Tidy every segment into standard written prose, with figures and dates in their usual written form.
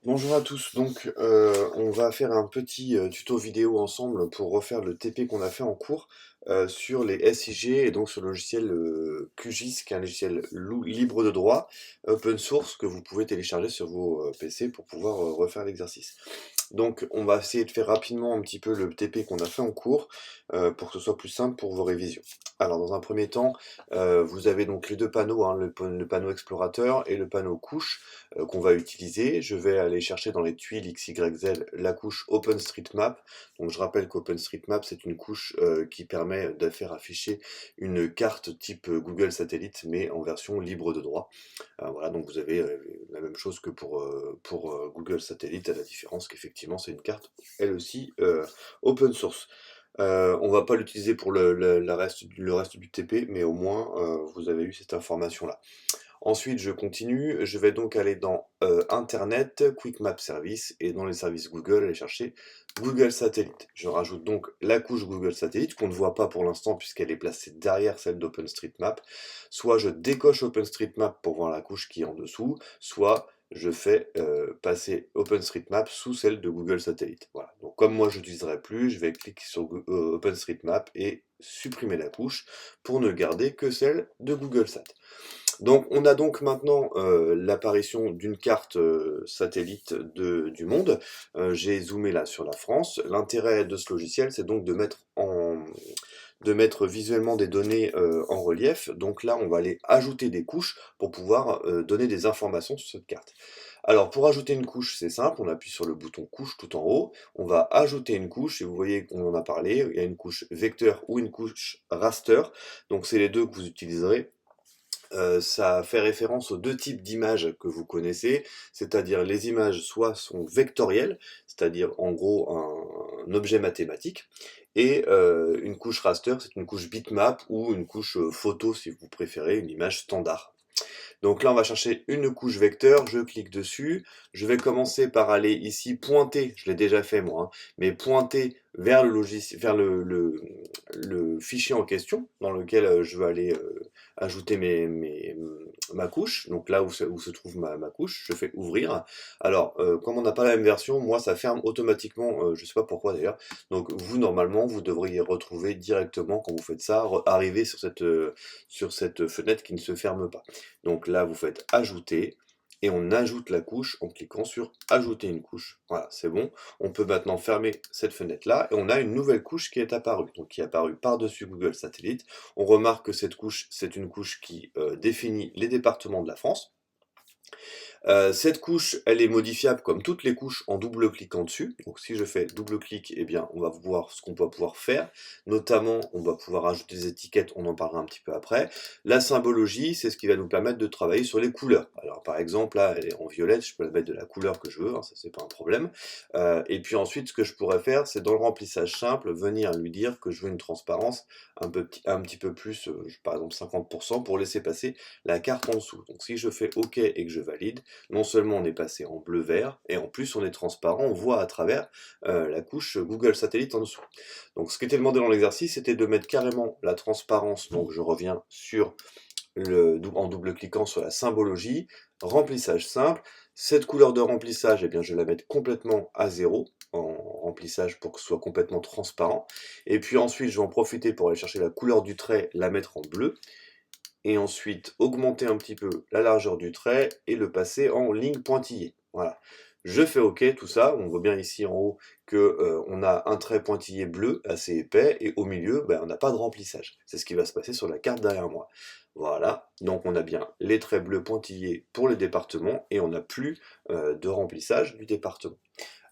Bonjour à tous, donc on va faire un petit tuto vidéo ensemble pour refaire le TP qu'on a fait en cours sur les SIG et donc sur le logiciel QGIS qui est un logiciel libre de droit, open source que vous pouvez télécharger sur vos PC pour pouvoir refaire l'exercice. Donc on va essayer de faire rapidement un petit peu le TP qu'on a fait en cours pour que ce soit plus simple pour vos révisions. Alors dans un premier temps, vous avez donc les deux panneaux, hein, le panneau explorateur et le panneau couche qu'on va utiliser. Je vais aller chercher dans les tuiles XYZ la couche OpenStreetMap. Donc je rappelle qu'OpenStreetMap c'est une couche qui permet de faire afficher une carte type Google Satellite mais en version libre de droit. Voilà, donc vous avez la même chose que pour Google Satellite, à la différence qu'effectivement c'est une carte elle aussi open source. On va pas l'utiliser pour le reste du TP, mais au moins vous avez eu cette information-là. Ensuite, je continue, je vais donc aller dans Internet, Quick Map Service, et dans les services Google, aller chercher Google Satellite. Je rajoute donc la couche Google Satellite, qu'on ne voit pas pour l'instant puisqu'elle est placée derrière celle d'OpenStreetMap. Soit je décoche OpenStreetMap pour voir la couche qui est en dessous, soit je fais passer OpenStreetMap sous celle de Google Satellite. Voilà. Donc comme moi je n'utiliserai plus, je vais cliquer sur OpenStreetMap et supprimer la couche pour ne garder que celle de Google Sat. Donc on a donc maintenant l'apparition d'une carte satellite du monde. J'ai zoomé là sur la France. L'intérêt de ce logiciel, c'est donc de mettre visuellement des données en relief. Donc là, on va aller ajouter des couches pour pouvoir donner des informations sur cette carte. Alors pour ajouter une couche, c'est simple, on appuie sur le bouton couche tout en haut, on va ajouter une couche, et vous voyez qu'on en a parlé, il y a une couche vecteur ou une couche raster, donc c'est les deux que vous utiliserez. Ça fait référence aux deux types d'images que vous connaissez, c'est-à-dire les images soit sont vectorielles, c'est-à-dire en gros un objet mathématique, et une couche raster, c'est une couche bitmap ou une couche photo si vous préférez, une image standard. Donc là, on va chercher une couche vecteur, je clique dessus, je vais commencer par aller ici pointer, je l'ai déjà fait moi, hein, mais pointer vers le logiciel, vers le fichier en question, dans lequel je veux aller ajouter ma couche, donc là où se trouve ma couche, je fais ouvrir. Alors, comme on n'a pas la même version, moi ça ferme automatiquement, je sais pas pourquoi d'ailleurs, donc vous normalement vous devriez retrouver directement quand vous faites ça, arriver sur cette fenêtre qui ne se ferme pas. Donc là, vous faites ajouter, et on ajoute la couche en cliquant sur ajouter une couche. Voilà, c'est bon. On peut maintenant fermer cette fenêtre-là, et on a une nouvelle couche qui est apparue, donc qui est apparue par-dessus Google Satellite. On remarque que cette couche, c'est une couche qui définit les départements de la France. Cette couche, elle est modifiable comme toutes les couches en double-cliquant dessus. Donc si je fais double-clic, eh bien on va voir ce qu'on va pouvoir faire. Notamment, on va pouvoir ajouter des étiquettes, on en parlera un petit peu après. La symbologie, c'est ce qui va nous permettre de travailler sur les couleurs. Alors par exemple, là, elle est en violette, je peux la mettre de la couleur que je veux, hein, ça c'est pas un problème. Et puis ensuite, ce que je pourrais faire, c'est dans le remplissage simple, venir lui dire que je veux une transparence un petit peu plus, par exemple 50%, pour laisser passer la carte en dessous. Donc si je fais OK et que je valide, non seulement on est passé en bleu-vert, et en plus on est transparent, on voit à travers la couche Google Satellite en dessous. Donc ce qui était demandé dans l'exercice, c'était de mettre carrément la transparence, donc je reviens en double-cliquant sur la symbologie, remplissage simple. Cette couleur de remplissage, eh bien, je vais la mettre complètement à 0, en remplissage pour que ce soit complètement transparent. Et puis ensuite, je vais en profiter pour aller chercher la couleur du trait, la mettre en bleu, et ensuite augmenter un petit peu la largeur du trait et le passer en ligne pointillée. Voilà. Je fais OK, tout ça. On voit bien ici en haut que on a un trait pointillé bleu assez épais, et au milieu, ben, on n'a pas de remplissage. C'est ce qui va se passer sur la carte derrière moi. Voilà, donc on a bien les traits bleus pointillés pour le département, et on n'a plus de remplissage du département.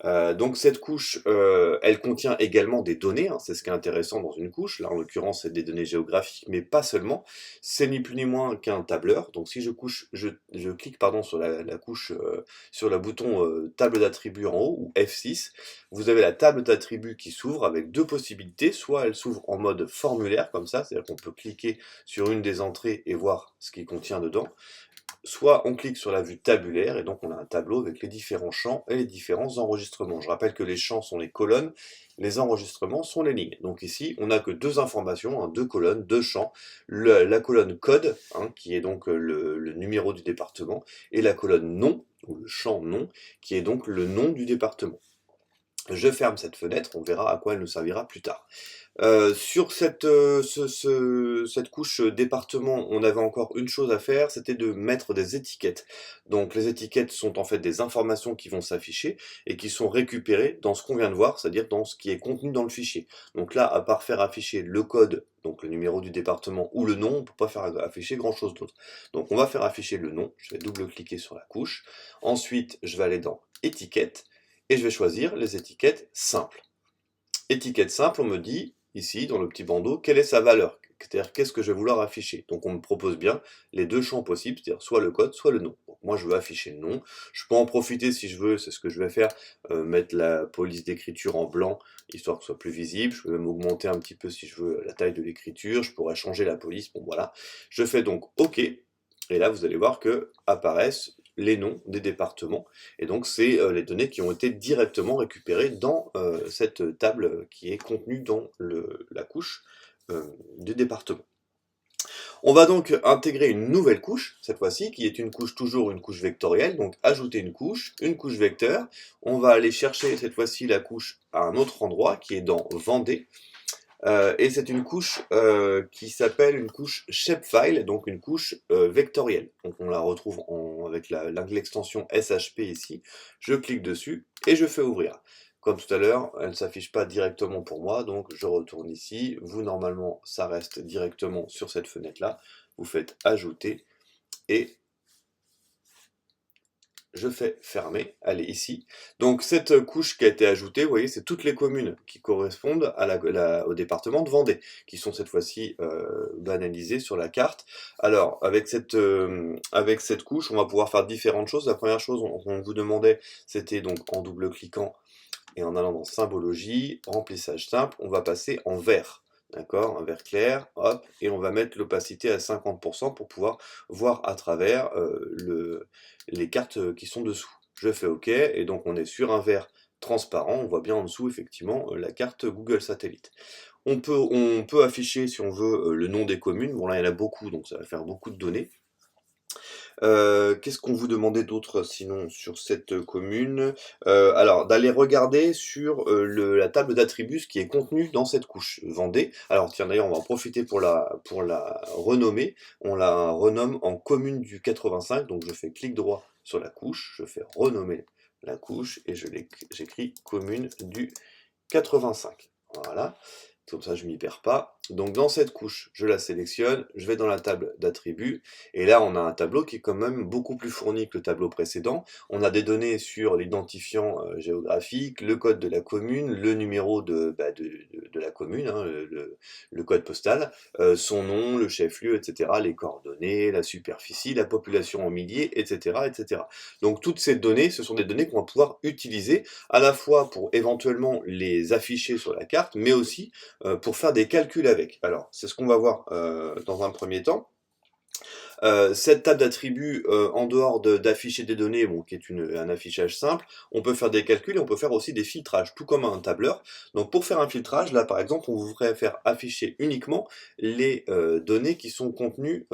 Donc cette couche, elle contient également des données, hein, c'est ce qui est intéressant dans une couche. Là, en l'occurrence, c'est des données géographiques, mais pas seulement. C'est ni plus ni moins qu'un tableur. Donc si je clique pardon, sur la couche, sur le bouton table d'attributs en haut, ou F6, vous avez la table d'attributs qui s'ouvre avec deux possibilités. Soit elle s'ouvre en mode formulaire, comme ça, c'est-à-dire qu'on peut cliquer sur une des entrées et voir ce qu'il contient dedans. Soit on clique sur la vue tabulaire, et donc on a un tableau avec les différents champs et les différents enregistrements. Je rappelle que les champs sont les colonnes, les enregistrements sont les lignes. Donc ici, on n'a que deux informations, hein, deux colonnes, deux champs. La colonne code, hein, qui est donc le numéro du département, et la colonne nom, ou le champ nom, qui est donc le nom du département. Je ferme cette fenêtre, on verra à quoi elle nous servira plus tard. Sur cette couche département, on avait encore une chose à faire, c'était de mettre des étiquettes. Donc les étiquettes sont en fait des informations qui vont s'afficher et qui sont récupérées dans ce qu'on vient de voir, c'est-à-dire dans ce qui est contenu dans le fichier. Donc là, à part faire afficher le code, donc le numéro du département ou le nom, on ne peut pas faire afficher grand-chose d'autre. Donc on va faire afficher le nom, je vais double-cliquer sur la couche. Ensuite, je vais aller dans étiquettes et je vais choisir les étiquettes simples. Étiquette simple, on me dit, ici, dans le petit bandeau, quelle est sa valeur, c'est-à-dire qu'est-ce que je vais vouloir afficher. Donc on me propose bien les deux champs possibles, c'est-à-dire soit le code, soit le nom. Donc moi je veux afficher le nom, je peux en profiter si je veux, c'est ce que je vais faire, mettre la police d'écriture en blanc, histoire que ce soit plus visible, je peux même augmenter un petit peu si je veux la taille de l'écriture, je pourrais changer la police, bon voilà. Je fais donc OK, et là vous allez voir que apparaissent les noms des départements, et donc c'est les données qui ont été directement récupérées dans cette table qui est contenue dans la couche du département. On va donc intégrer une nouvelle couche, cette fois-ci, qui est une couche toujours une couche vectorielle, donc ajouter une couche vecteur. On va aller chercher cette fois-ci la couche à un autre endroit, qui est dans Vendée, et c'est une couche qui s'appelle une couche shapefile, donc une couche vectorielle. Donc on la retrouve avec l'extension SHP ici. Je clique dessus et je fais ouvrir. Comme tout à l'heure, elle ne s'affiche pas directement pour moi, donc je retourne ici. Vous, normalement, ça reste directement sur cette fenêtre-là. Vous faites ajouter et je fais fermer, elle est ici. Donc cette couche qui a été ajoutée, vous voyez, c'est toutes les communes qui correspondent au département de Vendée, qui sont cette fois-ci banalisées sur la carte. Alors, avec cette couche, on va pouvoir faire différentes choses. La première chose qu'on vous demandait, c'était donc en double-cliquant et en allant dans symbologie, remplissage simple, on va passer en vert. D'accord, un vert clair, hop, et on va mettre l'opacité à 50% pour pouvoir voir à travers les cartes qui sont dessous. Je fais OK, et donc on est sur un vert transparent, on voit bien en dessous effectivement la carte Google Satellite. On peut afficher, si on veut, le nom des communes. Bon là il y en a beaucoup, donc ça va faire beaucoup de données. Qu'est-ce qu'on vous demandait d'autre sinon sur cette commune? Alors d'aller regarder sur la table d'attributs qui est contenue dans cette couche Vendée. Alors tiens d'ailleurs on va en profiter pour la renommer. On la renomme en commune du 85, donc je fais clic droit sur la couche, je fais renommer la couche et j'écris commune du 85. Voilà. Comme ça, je m'y perds pas. Donc dans cette couche, je la sélectionne, je vais dans la table d'attributs, et là on a un tableau qui est quand même beaucoup plus fourni que le tableau précédent. On a des données sur l'identifiant géographique, le code de la commune, le numéro de la commune, hein, le code postal, son nom, le chef-lieu, etc., les coordonnées, la superficie, la population en milliers, etc., etc. Donc toutes ces données, ce sont des données qu'on va pouvoir utiliser à la fois pour éventuellement les afficher sur la carte, mais aussi pour faire des calculs avec. Alors, c'est ce qu'on va voir dans un premier temps. Cette table d'attributs, en dehors d'afficher des données, bon, qui est un affichage simple, on peut faire des calculs et on peut faire aussi des filtrages, tout comme un tableur. Donc pour faire un filtrage, là par exemple, on voudrait faire afficher uniquement les données qui sont contenues,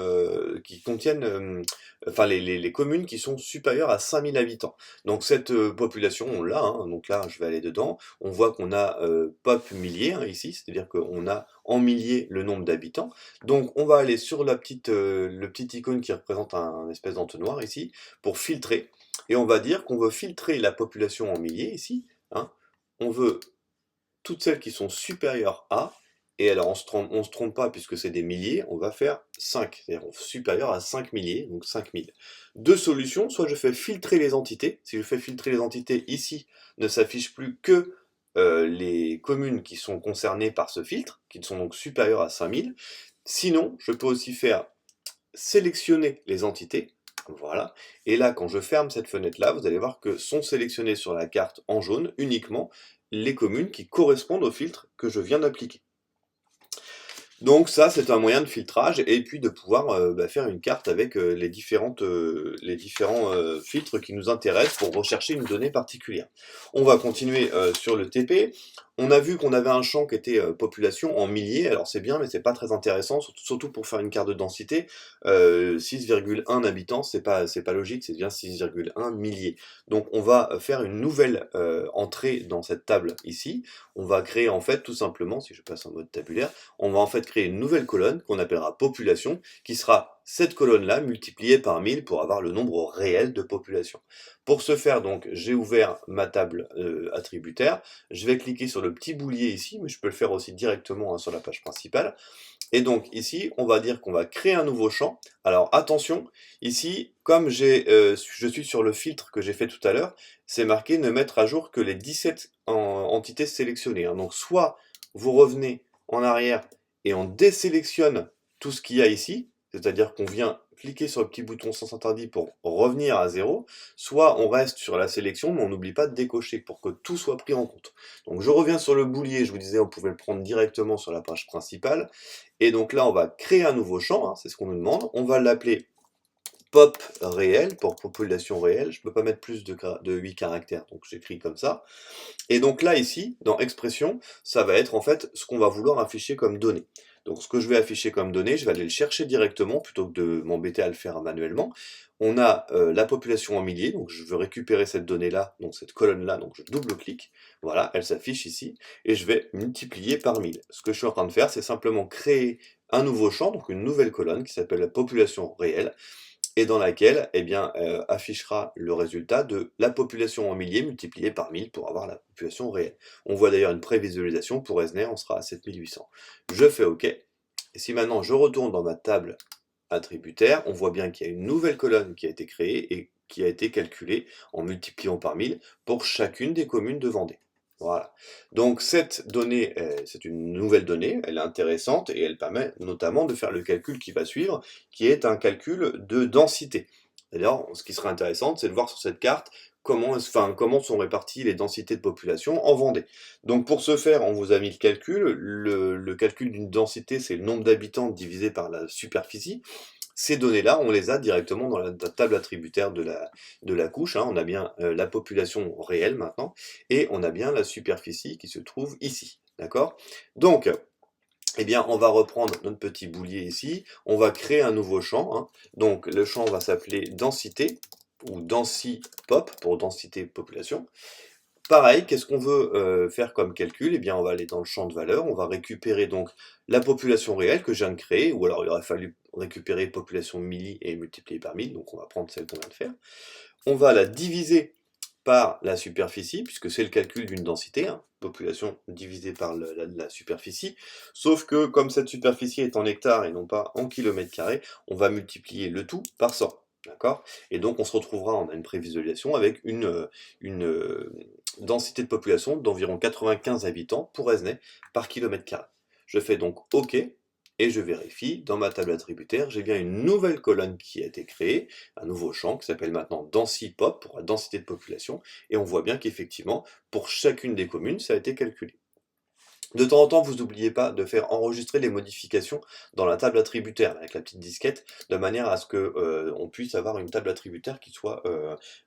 qui contiennent, enfin les communes qui sont supérieures à 5000 habitants. Donc cette population, on l'a, hein, donc là je vais aller dedans, on voit qu'on a pop milliers hein, ici, c'est-à-dire qu'on a en milliers le nombre d'habitants. Donc on va aller sur le petit icône qui représente un espèce d'entonnoir ici, pour filtrer, et on va dire qu'on veut filtrer la population en milliers ici, hein. On veut toutes celles qui sont supérieures à, et alors on se trompe pas puisque c'est des milliers, on va faire 5, c'est-à-dire supérieur à 5 milliers, donc 5000. Deux solutions, soit je fais filtrer les entités, si je fais filtrer les entités, ici ne s'affiche plus que les communes qui sont concernées par ce filtre, qui sont donc supérieures à 5000. Sinon, je peux aussi faire sélectionner les entités, voilà, et là quand je ferme cette fenêtre-là, vous allez voir que sont sélectionnées sur la carte en jaune uniquement les communes qui correspondent au filtre que je viens d'appliquer. Donc ça, c'est un moyen de filtrage et puis de pouvoir faire une carte avec les différents filtres qui nous intéressent pour rechercher une donnée particulière. On va continuer sur le TP. on a vu qu'on avait un champ qui était population en milliers, alors c'est bien, mais c'est pas très intéressant, surtout pour faire une carte de densité. 6,1 habitants, c'est pas logique, c'est bien 6,1 milliers. Donc on va faire une nouvelle entrée dans cette table ici. On va créer en fait tout simplement, si je passe en mode tabulaire, on va en fait créer une nouvelle colonne qu'on appellera population, qui sera cette colonne-là multipliée par 1000 pour avoir le nombre réel de population. Pour ce faire, donc, j'ai ouvert ma table attributaire. Je vais cliquer sur le petit boulier ici, mais je peux le faire aussi directement sur la page principale. Et donc ici, on va dire qu'on va créer un nouveau champ. Alors attention, ici, comme je suis sur le filtre que j'ai fait tout à l'heure, c'est marqué ne mettre à jour que les 17 entités sélectionnées, hein. Donc soit vous revenez en arrière et on désélectionne tout ce qu'il y a ici, c'est-à-dire qu'on vient cliquer sur le petit bouton sens interdit pour revenir à 0, soit on reste sur la sélection, mais on n'oublie pas de décocher pour que tout soit pris en compte. Donc je reviens sur le boulier, je vous disais on pouvait le prendre directement sur la page principale, et donc là on va créer un nouveau champ, hein, c'est ce qu'on nous demande, on va l'appeler pop réel, pour population réelle, je ne peux pas mettre plus de 8 caractères, donc j'écris comme ça. Et donc là, ici, dans expression, ça va être en fait ce qu'on va vouloir afficher comme données. Donc ce que je vais afficher comme données, je vais aller le chercher directement, plutôt que de m'embêter à le faire manuellement. On a la population en milliers, donc je veux récupérer cette donnée-là, donc cette colonne-là, donc je double-clique, voilà, elle s'affiche ici, et je vais multiplier par 1000. Ce que je suis en train de faire, c'est simplement créer un nouveau champ, donc une nouvelle colonne qui s'appelle la population réelle, et dans laquelle eh bien, affichera le résultat de la population en milliers multipliée par 1000 pour avoir la population réelle. On voit d'ailleurs une prévisualisation pour Esner, on sera à 7800. Je fais OK. Et si maintenant je retourne dans ma table attributaire, on voit bien qu'il y a une nouvelle colonne qui a été créée et qui a été calculée en multipliant par 1000 pour chacune des communes de Vendée. Voilà. Donc cette donnée, c'est une nouvelle donnée, elle est intéressante et elle permet notamment de faire le calcul qui va suivre, qui est un calcul de densité. D'ailleurs, ce qui serait intéressant, c'est de voir sur cette carte comment sont réparties les densités de population en Vendée. Donc pour ce faire, on vous a mis le calcul. Le calcul d'une densité, c'est le nombre d'habitants divisé par la superficie. Ces données-là, on les a directement dans la table attributaire de la couche, hein. On a bien la population réelle maintenant, et on a bien la superficie qui se trouve ici. D'accord? Donc, eh bien, on va reprendre notre petit boulier ici, on va créer un nouveau champ, hein. Donc le champ va s'appeler densité, ou densipop pour densité population. Pareil, qu'est-ce qu'on veut faire comme calcul? Eh bien, on va aller dans le champ de valeur, on va récupérer donc la population réelle que je viens de créer, ou alors il aurait fallu récupérer population milli et multiplier par 1000, donc on va prendre celle qu'on vient de faire. On va la diviser par la superficie, puisque c'est le calcul d'une densité, hein, population divisée par la superficie, sauf que comme cette superficie est en hectares et non pas en kilomètres carrés, on va multiplier le tout par 100. D'accord? Et donc on se retrouvera, on a une prévisualisation avec une densité de population d'environ 95 habitants pour Esnay par kilomètre carré. Je fais donc OK, et je vérifie, dans ma table attributaire, j'ai bien une nouvelle colonne qui a été créée, un nouveau champ qui s'appelle maintenant densipop pour la densité de population, et on voit bien qu'effectivement, pour chacune des communes, ça a été calculé. De temps en temps, vous n'oubliez pas de faire enregistrer les modifications dans la table attributaire, avec la petite disquette, de manière à ce que on puisse avoir une table attributaire qui soit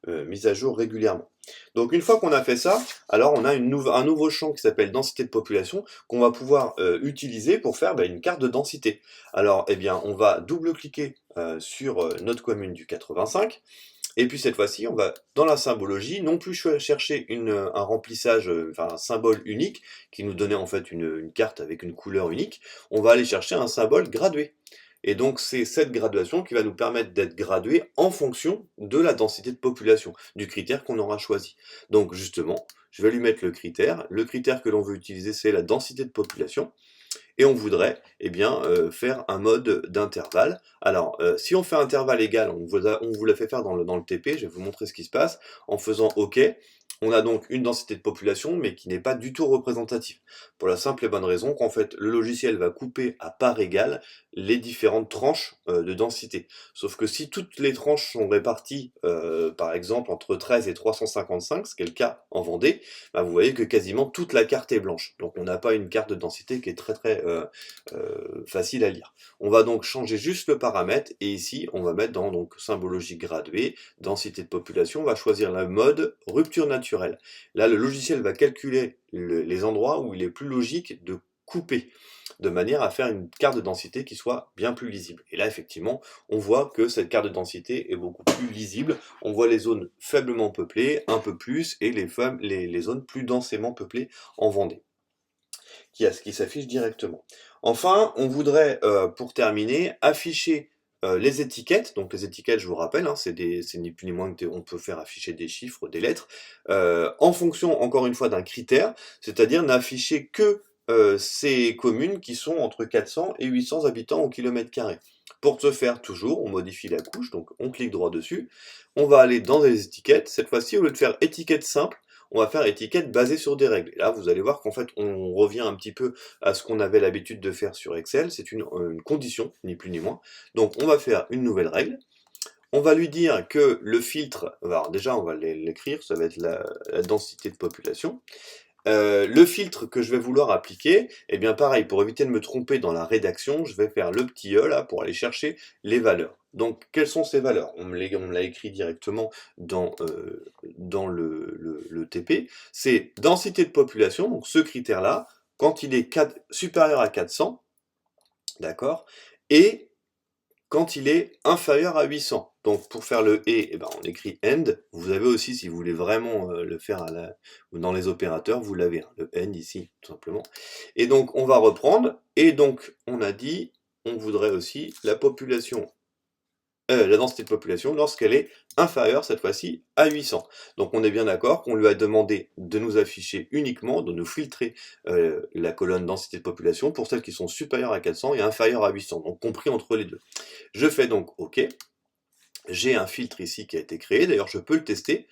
mise à jour régulièrement. Donc une fois qu'on a fait ça, alors on a un nouveau champ qui s'appelle densité de population, qu'on va pouvoir utiliser pour faire une carte de densité. Alors eh bien, on va double-cliquer sur notre commune du 85, et puis cette fois-ci, on va, dans la symbologie, non plus chercher un remplissage, enfin un symbole unique, qui nous donnait en fait une carte avec une couleur unique, on va aller chercher un symbole gradué. Et donc c'est cette graduation qui va nous permettre d'être gradué en fonction de la densité de population, du critère qu'on aura choisi. Donc justement, je vais lui mettre le critère que l'on veut utiliser c'est la densité de population, et on voudrait eh bien, faire un mode d'intervalle. Alors, si on fait intervalle égal, on vous l'a fait faire dans le TP, je vais vous montrer ce qui se passe. En faisant OK, on a donc une densité de population, mais qui n'est pas du tout représentative. Pour la simple et bonne raison qu'en fait, le logiciel va couper à part égale les différentes tranches de densité. Sauf que si toutes les tranches sont réparties, par exemple, entre 13 et 355, ce qui est le cas en Vendée, vous voyez que quasiment toute la carte est blanche. Donc on n'a pas une carte de densité qui est très facile à lire. On va donc changer juste le paramètre, et ici, on va mettre dans donc, symbologie graduée, densité de population, on va choisir le mode rupture naturelle. Là, le logiciel va calculer les endroits où il est plus logique de couper, de manière à faire une carte de densité qui soit bien plus lisible. Et là, effectivement, on voit que cette carte de densité est beaucoup plus lisible. On voit les zones faiblement peuplées, un peu plus, et les zones plus densément peuplées en Vendée, qui s'affichent directement. Enfin, on voudrait, pour terminer, afficher les étiquettes. Donc les étiquettes, je vous rappelle, hein, c'est ni plus ni moins que on peut faire afficher des chiffres, des lettres, en fonction, encore une fois, d'un critère, c'est-à-dire n'afficher que ces communes qui sont entre 400 et 800 habitants au kilomètre carré. Pour ce faire, toujours, on modifie la couche, donc on clique droit dessus, on va aller dans les étiquettes. Cette fois-ci, au lieu de faire étiquette simple, on va faire étiquette basée sur des règles. Et là, vous allez voir qu'en fait, on revient un petit peu à ce qu'on avait l'habitude de faire sur Excel. C'est une condition, ni plus ni moins. Donc, on va faire une nouvelle règle. On va lui dire que le filtre, alors déjà, on va l'écrire, ça va être la densité de population. Le filtre que je vais vouloir appliquer, eh bien pareil, pour éviter de me tromper dans la rédaction, je vais faire le petit E là pour aller chercher les valeurs. Donc, quelles sont ces valeurs? On me l'a écrit directement dans le TP. C'est densité de population, donc ce critère-là, quand il est supérieur à 400, d'accord, et quand il est inférieur à 800. Donc pour faire le et, eh ben, on écrit end. Vous avez aussi, si vous voulez vraiment le faire dans les opérateurs, vous l'avez, hein, le end ici, tout simplement. Et donc on va reprendre, et donc on a dit, on voudrait aussi la densité de population lorsqu'elle est inférieure, cette fois-ci, à 800. Donc on est bien d'accord qu'on lui a demandé de nous afficher uniquement, de nous filtrer la colonne densité de population pour celles qui sont supérieures à 400 et inférieures à 800, donc compris entre les deux. Je fais donc OK. J'ai un filtre ici qui a été créé, d'ailleurs je peux le tester,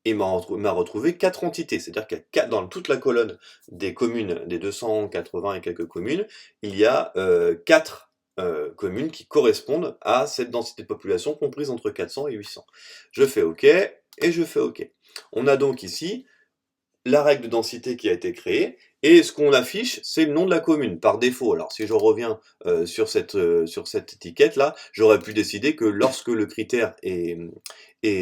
et m'a retrouvé 4 entités, c'est-à-dire qu'il y a dans toute la colonne des communes, des 280 et quelques communes, il y a 4 communes qui correspondent à cette densité de population comprise entre 400 et 800. Je fais OK, et je fais OK. On a donc ici la règle de densité qui a été créée, et ce qu'on affiche, c'est le nom de la commune, par défaut. Alors si je reviens sur cette étiquette-là, j'aurais pu décider que lorsque le critère est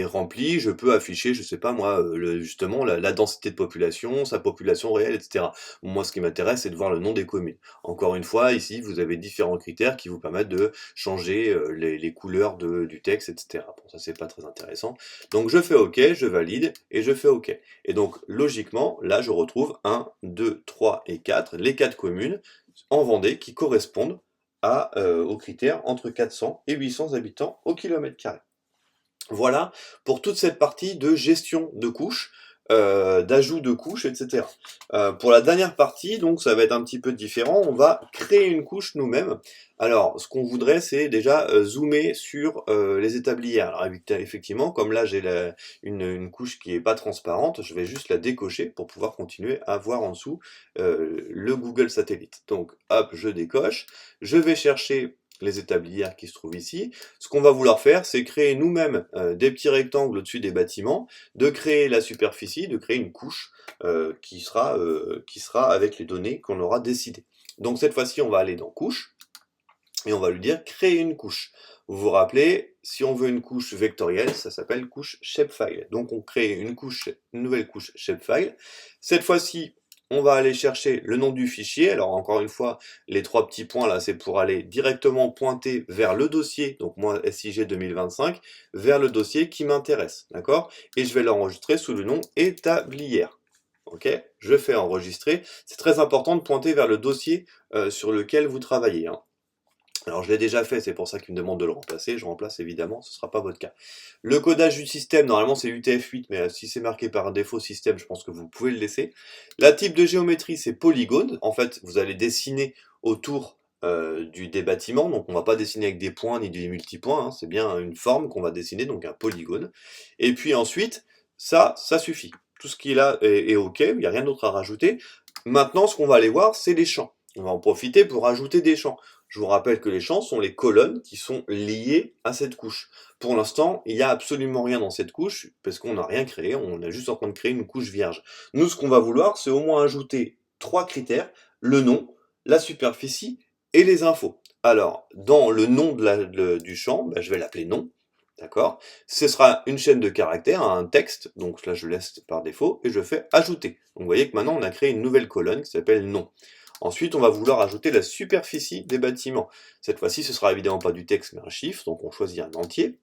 rempli, je peux afficher, je sais pas moi, justement la densité de population, sa population réelle, etc. Moi, ce qui m'intéresse, c'est de voir le nom des communes. Encore une fois, ici, vous avez différents critères qui vous permettent de changer les couleurs du texte, etc. Bon, ça, c'est pas très intéressant. Donc je fais OK, je valide, et je fais OK. Et donc, logiquement, là, je retrouve 1, 2, 3 et 4, les 4 communes en Vendée qui correspondent aux critères entre 400 et 800 habitants au kilomètre carré. Voilà pour toute cette partie de gestion de couches, d'ajout de couches, etc. Pour la dernière partie, donc ça va être un petit peu différent, on va créer une couche nous-mêmes. Alors, ce qu'on voudrait, c'est déjà zoomer sur les établières. Alors effectivement, comme là j'ai une couche qui est pas transparente, je vais juste la décocher pour pouvoir continuer à voir en dessous le Google Satellite. Donc hop, je décoche, je vais chercher les établières qui se trouvent ici. Ce qu'on va vouloir faire, c'est créer nous-mêmes des petits rectangles au-dessus des bâtiments, de créer la superficie, de créer une couche qui sera avec les données qu'on aura décidées. Donc cette fois-ci, on va aller dans couche, et on va lui dire créer une couche. Vous vous rappelez, si on veut une couche vectorielle, ça s'appelle couche shapefile. Donc on crée une nouvelle couche shapefile. Cette fois-ci, on va aller chercher le nom du fichier. Alors encore une fois, les 3 petits points là, c'est pour aller directement pointer vers le dossier, donc moi SIG 2025, vers le dossier qui m'intéresse, d'accord? Et je vais l'enregistrer sous le nom établière. Ok, je fais enregistrer. C'est très important de pointer vers le dossier sur lequel vous travaillez, hein. Alors je l'ai déjà fait, c'est pour ça qu'il me demande de le remplacer. Je remplace évidemment, ce ne sera pas votre cas. Le codage du système, normalement c'est UTF-8, mais si c'est marqué par défaut système, je pense que vous pouvez le laisser. La type de géométrie, c'est polygone. En fait, vous allez dessiner autour des bâtiments, donc on ne va pas dessiner avec des points ni des multipoints, hein. C'est bien une forme qu'on va dessiner, donc un polygone. Et puis ensuite, ça suffit. Tout ce qui est là est OK, il n'y a rien d'autre à rajouter. Maintenant, ce qu'on va aller voir, c'est les champs. On va en profiter pour ajouter des champs. Je vous rappelle que les champs sont les colonnes qui sont liées à cette couche. Pour l'instant, il n'y a absolument rien dans cette couche, parce qu'on n'a rien créé, on est juste en train de créer une couche vierge. Nous, ce qu'on va vouloir, c'est au moins ajouter 3 critères, le nom, la superficie et les infos. Alors, dans le nom du champ, ben, je vais l'appeler nom, d'accord? Ce sera une chaîne de caractères, un texte, donc là je laisse par défaut, et je fais ajouter. Donc vous voyez que maintenant on a créé une nouvelle colonne qui s'appelle nom. Ensuite, on va vouloir ajouter la superficie des bâtiments. Cette fois-ci, ce sera évidemment pas du texte, mais un chiffre, donc on choisit un entier,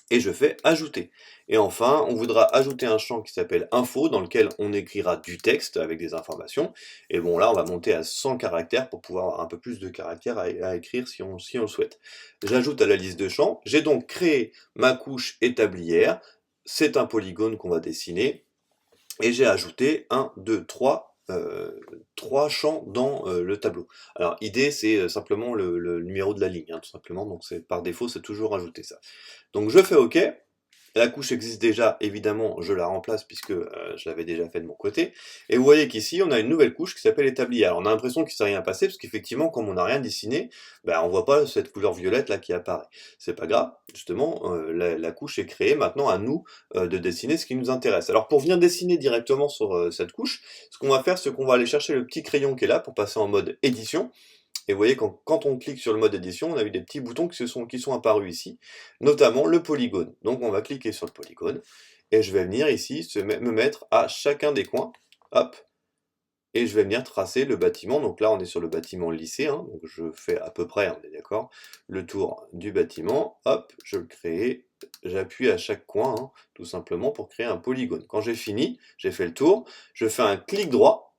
et je fais ajouter. Et enfin, on voudra ajouter un champ qui s'appelle info, dans lequel on écrira du texte avec des informations. Et bon, là, on va monter à 100 caractères pour pouvoir avoir un peu plus de caractères à écrire si on le souhaite. J'ajoute à la liste de champs. J'ai donc créé ma couche établière. C'est un polygone qu'on va dessiner. Et j'ai ajouté 1, 2, 3 champs dans le tableau. Alors, ID, c'est simplement le numéro de la ligne, hein, tout simplement. Donc, par défaut, c'est toujours ajouté ça. Donc, je fais OK. La couche existe déjà, évidemment, je la remplace puisque je l'avais déjà fait de mon côté. Et vous voyez qu'ici, on a une nouvelle couche qui s'appelle établi. Alors, on a l'impression qu'il ne s'est rien passé parce qu'effectivement, comme on n'a rien dessiné, ben, on ne voit pas cette couleur violette là qui apparaît. C'est pas grave, justement, la couche est créée. Maintenant, à nous de dessiner ce qui nous intéresse. Alors, pour venir dessiner directement sur cette couche, ce qu'on va faire, c'est qu'on va aller chercher le petit crayon qui est là pour passer en mode édition. Et vous voyez, quand on clique sur le mode édition, on a eu des petits boutons qui sont apparus ici, notamment le polygone. Donc on va cliquer sur le polygone, et je vais venir ici me mettre à chacun des coins, hop, et je vais venir tracer le bâtiment. Donc là on est sur le bâtiment lycée, hein, donc je fais à peu près, on est d'accord, le tour du bâtiment, hop, je le crée, j'appuie à chaque coin, hein, tout simplement pour créer un polygone. Quand j'ai fini, j'ai fait le tour, je fais un clic droit,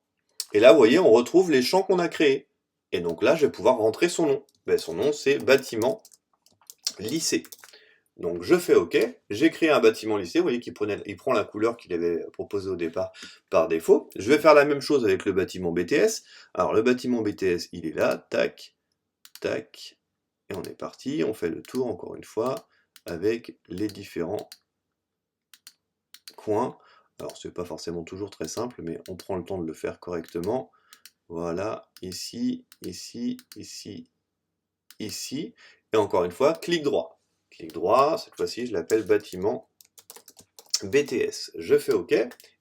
et là vous voyez, on retrouve les champs qu'on a créés. Et donc là, je vais pouvoir rentrer son nom. Ben, son nom, c'est bâtiment lycée. Donc je fais OK, j'ai créé un bâtiment lycée, vous voyez qu'il prend la couleur qu'il avait proposée au départ par défaut. Je vais faire la même chose avec le bâtiment BTS. Alors le bâtiment BTS, il est là, tac, tac, et on est parti. On fait le tour encore une fois avec les différents coins. Alors c'est pas forcément toujours très simple, mais on prend le temps de le faire correctement. Voilà, ici, ici, ici, ici. Et encore une fois, clic droit. Clic droit, cette fois-ci, je l'appelle bâtiment BTS. Je fais OK.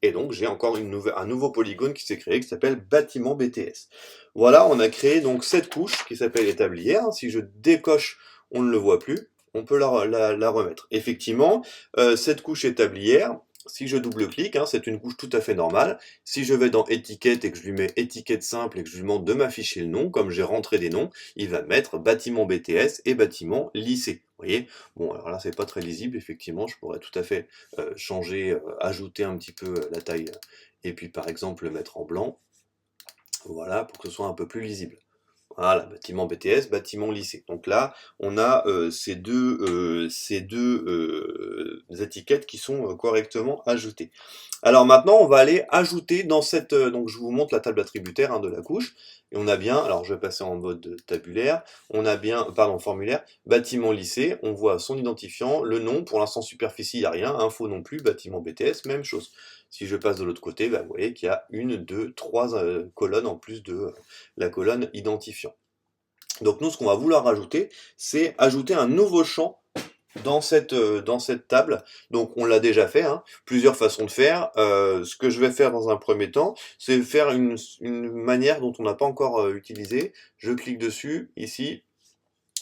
Et donc, j'ai encore un nouveau polygone qui s'est créé qui s'appelle bâtiment BTS. Voilà, on a créé donc cette couche qui s'appelle établière. Si je décoche, on ne le voit plus. On peut la remettre. Effectivement, cette couche établière, si je double-clique, hein, c'est une couche tout à fait normale. Si je vais dans étiquette et que je lui mets étiquette simple et que je lui demande de m'afficher le nom, comme j'ai rentré des noms, il va mettre bâtiment BTS et bâtiment lycée. Vous voyez? Bon, alors là, c'est pas très lisible, effectivement, je pourrais tout à fait changer, ajouter un petit peu la taille, et puis par exemple le mettre en blanc, voilà, pour que ce soit un peu plus lisible. Voilà, bâtiment BTS, bâtiment lycée. Donc là, on a ces deux étiquettes qui sont correctement ajoutées. Alors maintenant, on va aller ajouter dans cette... donc je vous montre la table attributaire, hein, de la couche. Et on a bien, alors je vais passer en mode tabulaire, on a bien, pardon, formulaire, bâtiment lycée, on voit son identifiant, le nom, pour l'instant superficie, il n'y a rien, info non plus, bâtiment BTS, même chose. Si je passe de l'autre côté, bah, vous voyez qu'il y a une, deux, trois colonnes en plus de la colonne identifiant. Donc nous, ce qu'on va vouloir rajouter, c'est ajouter un nouveau champ dans cette table. Donc on l'a déjà fait, hein, plusieurs façons de faire. Ce que je vais faire dans un premier temps, c'est faire une manière dont on n'a pas encore utilisé. Je clique dessus, ici,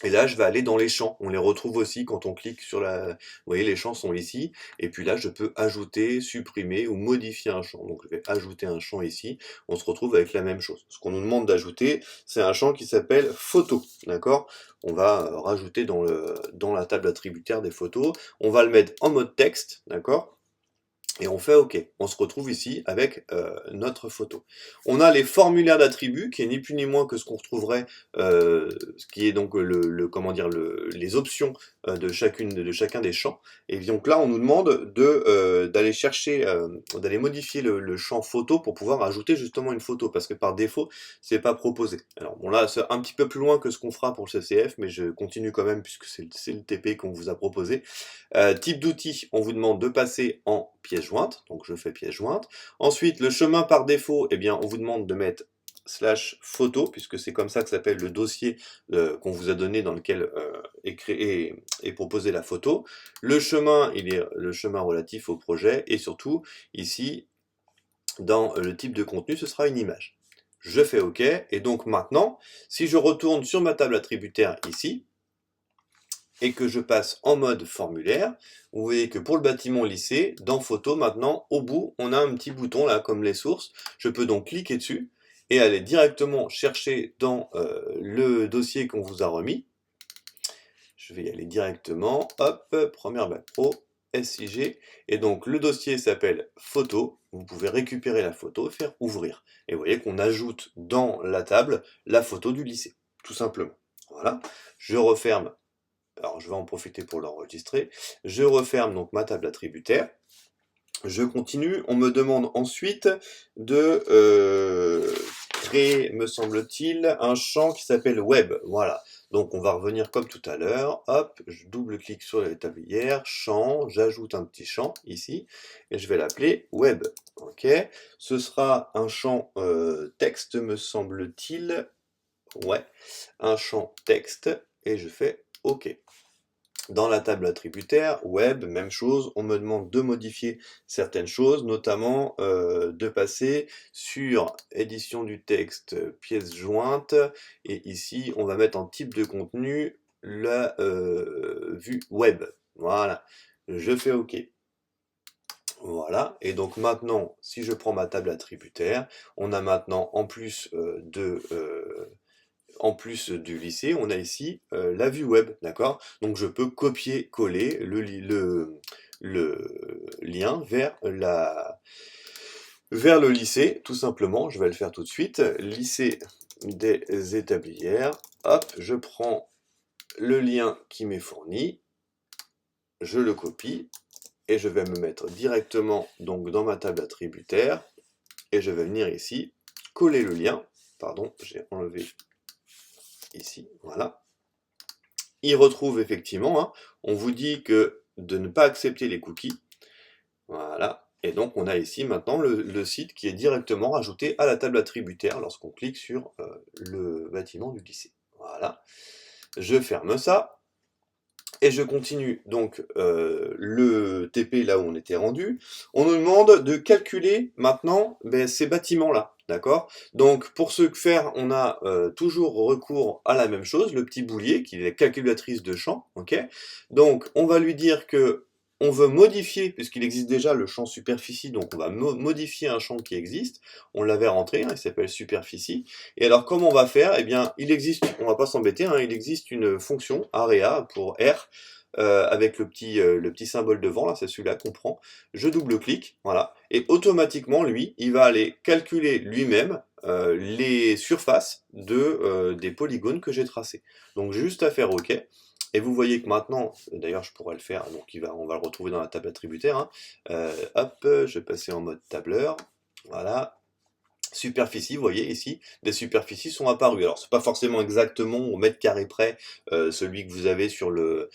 et là je vais aller dans les champs. On les retrouve aussi quand on clique sur la... Vous voyez, les champs sont ici, et puis là je peux ajouter, supprimer ou modifier un champ. Donc je vais ajouter un champ ici, on se retrouve avec la même chose. Ce qu'on nous demande d'ajouter, c'est un champ qui s'appelle photo, d'accord? On va rajouter dans la table attributaire des photos, on va le mettre en mode texte, d'accord? Et on fait OK. On se retrouve ici avec notre photo. On a les formulaires d'attributs, qui est ni plus ni moins que ce qu'on retrouverait, ce qui est donc comment dire, les options de chacun des champs. Et donc là, on nous demande d'aller chercher, d'aller modifier le champ photo pour pouvoir ajouter justement une photo, parce que par défaut, c'est pas proposé. Alors bon là, c'est un petit peu plus loin que ce qu'on fera pour le CCF, mais je continue quand même puisque c'est le TP qu'on vous a proposé. Type d'outil, on vous demande de passer en pièce jointe, donc je fais pièce jointe. Ensuite, le chemin par défaut, eh bien, on vous demande de mettre /photo, puisque c'est comme ça que s'appelle le dossier qu'on vous a donné dans lequel est proposée la photo. Le chemin, il est le chemin relatif au projet, et surtout, ici, dans le type de contenu, ce sera une image. je fais OK, et donc maintenant, si je retourne sur ma table attributaire ici, et que je passe en mode formulaire, vous voyez que pour le bâtiment lycée, dans photo maintenant, au bout, on a un petit bouton là, comme les sources. Je peux donc cliquer dessus et aller directement chercher dans le dossier qu'on vous a remis. Je vais y aller directement, hop, première bac pro, SIG, et donc le dossier s'appelle photo. Vous pouvez récupérer la photo et faire ouvrir. Et vous voyez qu'on ajoute dans la table la photo du lycée, tout simplement. Voilà, je referme. Alors je vais en profiter pour l'enregistrer. Je referme donc ma table attributaire. Je continue. On me demande ensuite de créer, me semble-t-il, un champ qui s'appelle web. Voilà. Donc on va revenir comme tout à l'heure. Hop, je double-clique sur l'établière, champ, j'ajoute un petit champ ici, et je vais l'appeler web. Ok. Ce sera un champ texte, me semble-t-il. Ouais, un champ texte, et je fais OK. Dans la table attributaire, web, même chose, on me demande de modifier certaines choses, notamment de passer sur édition du texte, pièce jointe, et ici on va mettre en type de contenu la vue web. Voilà, je fais OK. Voilà, et donc maintenant, si je prends ma table attributaire, on a maintenant, en plus du lycée, on a ici la vue web, d'accord? Donc je peux copier-coller le lien vers le lycée, tout simplement. Je vais le faire tout de suite. Lycée des Établières. Hop, je prends le lien qui m'est fourni, je le copie, et je vais me mettre directement donc dans ma table attributaire, et je vais venir ici, coller le lien. Pardon, j'ai enlevé ici, voilà. Il retrouve effectivement, hein, on vous dit que de ne pas accepter les cookies, voilà, et donc on a ici maintenant le site qui est directement rajouté à la table attributaire lorsqu'on clique sur le bâtiment du lycée. Voilà, je ferme ça, et je continue donc le TP là où on était rendu. On nous demande de calculer maintenant ces bâtiments-là, d'accord? Donc pour ce faire, on a toujours recours à la même chose, le petit boulier qui est la calculatrice de champ, ok? Donc on va lui dire que on veut modifier, puisqu'il existe déjà le champ superficie, donc on va modifier un champ qui existe. On l'avait rentré, hein, il s'appelle superficie. Et alors comment on va faire? Eh bien, il existe, on va pas s'embêter, hein, il existe une fonction area pour R, avec le petit symbole devant, là, c'est celui-là qu'on prend. Je double-clique, voilà, et automatiquement, lui, il va aller calculer lui-même les surfaces des polygones que j'ai tracés. Donc juste à faire OK. Et vous voyez que maintenant, d'ailleurs je pourrais le faire, donc on va le retrouver dans la table attributaire, hein. Hop, je vais passer en mode tableur, voilà. Superficie, vous voyez ici, des superficies sont apparues. Alors c'est pas forcément exactement au mètre carré près celui que vous avez sur le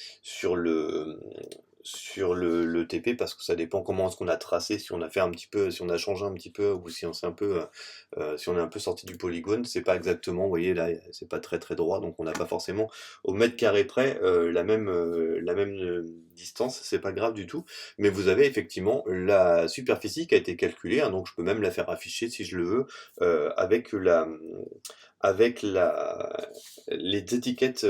le TP, parce que ça dépend comment est-ce qu'on a tracé, si on a fait un petit peu, si on a changé un petit peu, ou si on s'est un peu si on est un peu sorti du polygone, c'est pas exactement, vous voyez là, c'est pas très très droit, donc on n'a pas forcément au mètre carré près la même distance, c'est pas grave du tout, mais vous avez effectivement la superficie qui a été calculée, hein, donc je peux même la faire afficher si je le veux, avec les étiquettes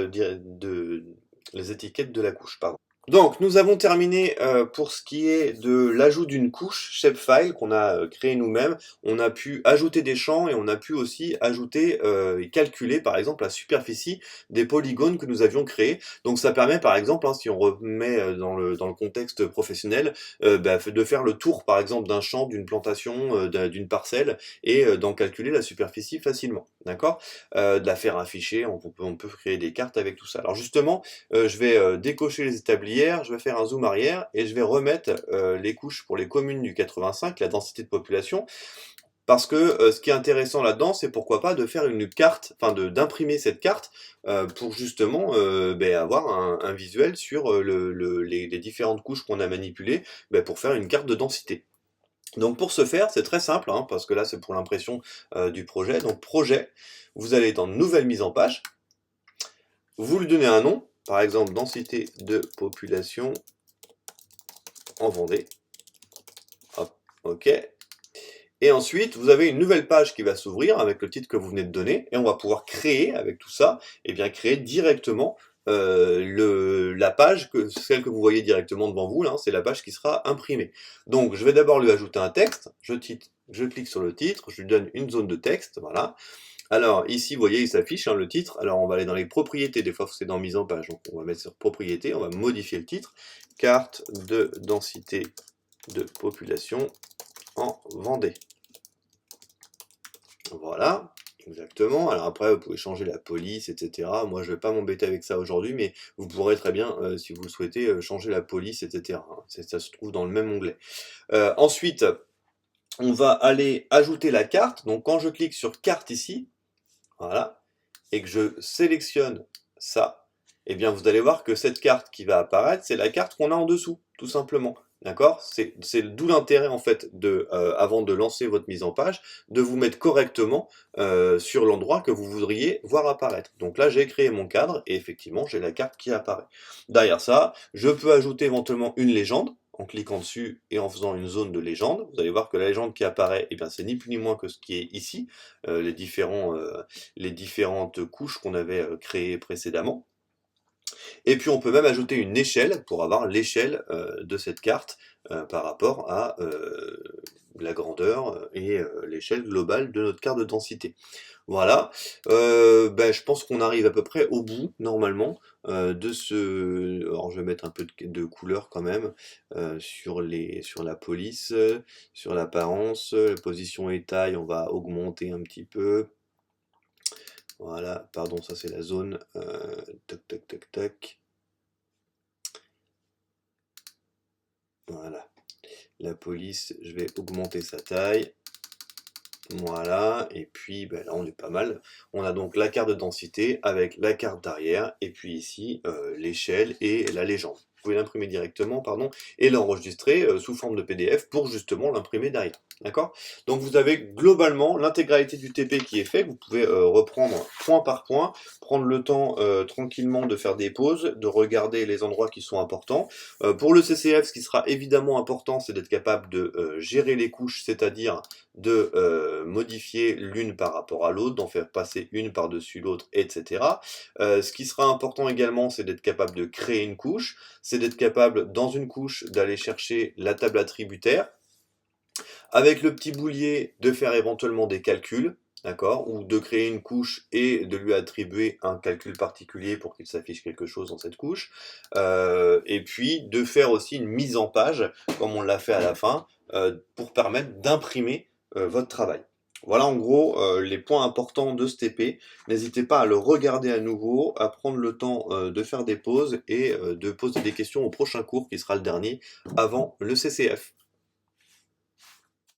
les étiquettes de la couche, pardon. Donc, nous avons terminé pour ce qui est de l'ajout d'une couche shapefile qu'on a créé nous-mêmes. On a pu ajouter des champs et on a pu aussi ajouter et calculer par exemple la superficie des polygones que nous avions créés. Donc ça permet par exemple, hein, si on remet dans le contexte professionnel, de faire le tour par exemple d'un champ, d'une plantation, d'une parcelle, et d'en calculer la superficie facilement. D'accord? De la faire afficher, on peut créer des cartes avec tout ça. Alors justement, je vais décocher les établières, je vais faire un zoom arrière et je vais remettre les couches pour les communes du 85, la densité de population, parce que ce qui est intéressant là-dedans, c'est pourquoi pas de faire une carte, enfin d'imprimer cette carte pour justement avoir un visuel sur les différentes couches qu'on a manipulées pour faire une carte de densité. Donc pour ce faire, c'est très simple, hein, parce que là c'est pour l'impression du projet. Donc projet, vous allez dans nouvelle mise en page, vous lui donnez un nom, par exemple densité de population en Vendée. Hop, ok. Et ensuite, vous avez une nouvelle page qui va s'ouvrir avec le titre que vous venez de donner, et on va pouvoir créer, avec tout ça, et bien créer directement la page, celle que vous voyez directement devant vous, là, c'est la page qui sera imprimée. Donc, je vais d'abord lui ajouter un texte, je clique sur le titre, je lui donne une zone de texte, voilà. Alors, ici, vous voyez, il s'affiche, hein, le titre. Alors, on va aller dans les propriétés, des fois, c'est dans mise en page, donc on va mettre sur propriétés, on va modifier le titre. Carte de densité de population en Vendée. Voilà, exactement. Alors après, vous pouvez changer la police, etc. Moi, je ne vais pas m'embêter avec ça aujourd'hui, mais vous pourrez très bien, si vous le souhaitez, changer la police, etc. hein. Ça se trouve dans le même onglet. Ensuite, on va aller ajouter la carte. Donc, quand je clique sur carte ici, voilà, et que je sélectionne ça, eh bien vous allez voir que cette carte qui va apparaître, c'est la carte qu'on a en dessous, tout simplement. D'accord? C'est d'où l'intérêt en fait avant de lancer votre mise en page, de vous mettre correctement sur l'endroit que vous voudriez voir apparaître. Donc là j'ai créé mon cadre et effectivement j'ai la carte qui apparaît. Derrière ça, je peux ajouter éventuellement une légende en cliquant dessus et en faisant une zone de légende. Vous allez voir que la légende qui apparaît, eh bien c'est ni plus ni moins que ce qui est ici, les différentes couches qu'on avait créées précédemment. Et puis on peut même ajouter une échelle pour avoir l'échelle de cette carte par rapport à la grandeur et l'échelle globale de notre carte de densité. Voilà, je pense qu'on arrive à peu près au bout, normalement, de ce... Alors je vais mettre un peu de couleur quand même sur la police, sur l'apparence, la position et taille, on va augmenter un petit peu. Voilà, pardon, ça c'est la zone. Tac, tac, tac, tac. Voilà. La police, je vais augmenter sa taille. Voilà, et puis là on est pas mal. On a donc la carte de densité avec la carte d'arrière, et puis ici l'échelle et la légende. Vous pouvez l'imprimer directement, pardon, et l'enregistrer sous forme de PDF pour justement l'imprimer derrière. D'accord? Donc vous avez globalement l'intégralité du TP qui est fait. Vous pouvez reprendre point par point, prendre le temps tranquillement de faire des pauses, de regarder les endroits qui sont importants. Pour le CCF, ce qui sera évidemment important, c'est d'être capable de gérer les couches, c'est-à-dire de modifier l'une par rapport à l'autre, d'en faire passer une par-dessus l'autre, etc. Ce qui sera important également, c'est d'être capable de créer une couche, c'est d'être capable, dans une couche, d'aller chercher la table attributaire, avec le petit boulier, de faire éventuellement des calculs, d'accord, ou de créer une couche et de lui attribuer un calcul particulier pour qu'il s'affiche quelque chose dans cette couche, et puis de faire aussi une mise en page, comme on l'a fait à la fin, pour permettre d'imprimer votre travail. Voilà en gros les points importants de ce TP. N'hésitez pas à le regarder à nouveau, à prendre le temps de faire des pauses et de poser des questions au prochain cours qui sera le dernier avant le CCF.